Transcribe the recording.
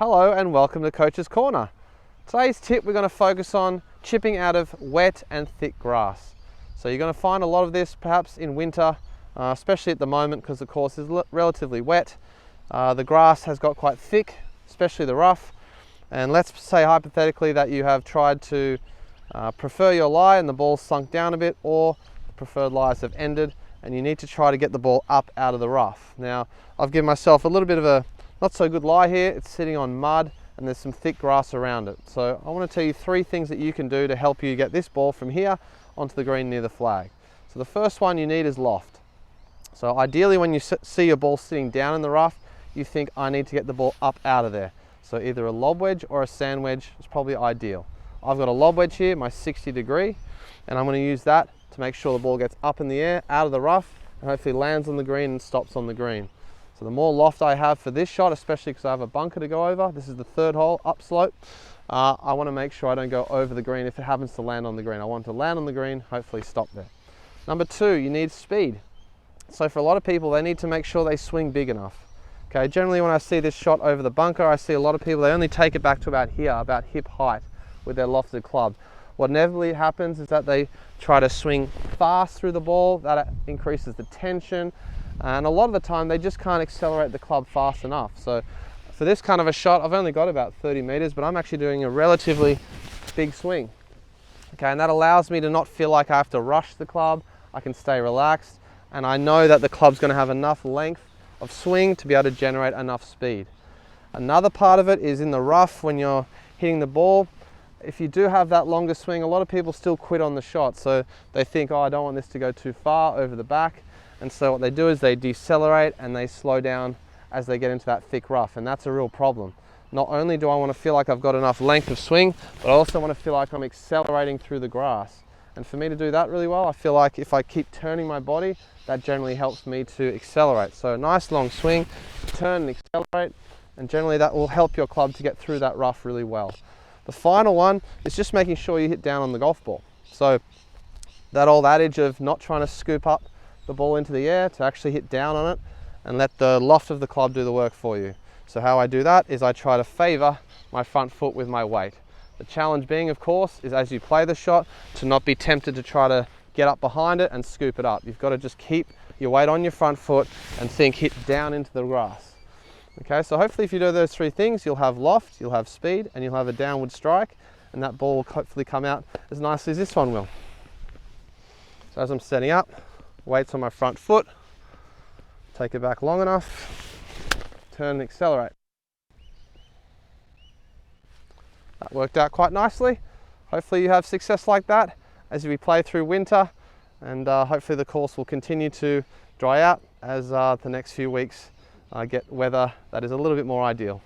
Hello and welcome to Coach's Corner. Today's tip, we're going to focus on chipping out of wet and thick grass. So you're going to find a lot of this perhaps in winter, especially at the moment because the course is relatively wet. The grass has got quite thick, especially the rough. And let's say hypothetically that you have tried to prefer your lie and the ball's sunk down a bit, or the preferred lies have ended and you need to try to get the ball up out of the rough. Now, I've given myself a little bit of a not so good lie here. It's sitting on mud and there's some thick grass around it. So I want to tell you 3 things that you can do to help you get this ball from here onto the green near the flag. So the first one you need is loft. So ideally when you see your ball sitting down in the rough, you think I need to get the ball up out of there. So either a lob wedge or a sand wedge is probably ideal. I've got a lob wedge here, my 60 degree, and I'm going to use that to make sure the ball gets up in the air, out of the rough, and hopefully lands on the green and stops on the green. So the more loft I have for this shot, especially because I have a bunker to go over, this is the 3rd hole, upslope, I want to make sure I don't go over the green if it happens to land on the green. I want to land on the green, hopefully stop there. Number 2, you need speed. So for a lot of people, they need to make sure they swing big enough. Okay, generally when I see this shot over the bunker, I see a lot of people, they only take it back to about here, about hip height with their lofted club. What inevitably happens is that they try to swing fast through the ball, that increases the tension, and a lot of the time they just can't accelerate the club fast enough. So for this kind of a shot, I've only got about 30 meters, but I'm actually doing a relatively big swing. Okay, and that allows me to not feel like I have to rush the club. I can stay relaxed, and I know that the club's going to have enough length of swing to be able to generate enough speed. Another part of it is in the rough when you're hitting the ball. If you do have that longer swing, a lot of people still quit on the shot. So they think, oh, I don't want this to go too far over the back. And so what they do is they decelerate and they slow down as they get into that thick rough. And that's a real problem. Not only do I want to feel like I've got enough length of swing, but I also want to feel like I'm accelerating through the grass. And for me to do that really well, I feel like if I keep turning my body, that generally helps me to accelerate. So a nice long swing, turn and accelerate, and generally that will help your club to get through that rough really well. The final one is just making sure you hit down on the golf ball. So that old adage of not trying to scoop up the ball into the air, to actually hit down on it and let the loft of the club do the work for you. So how I do that is I try to favor my front foot with my weight. The challenge being, of course, is as you play the shot to not be tempted to try to get up behind it and scoop it up. You've got to just keep your weight on your front foot and think hit down into the grass. Okay, so hopefully if you do those 3 things, you'll have loft, you'll have speed, and you'll have a downward strike, and that ball will hopefully come out as nicely as this one will. So as I'm setting up, weights on my front foot, take it back long enough, turn and accelerate. That worked out quite nicely. Hopefully you have success like that as we play through winter, and hopefully the course will continue to dry out as the next few weeks get weather that is a little bit more ideal.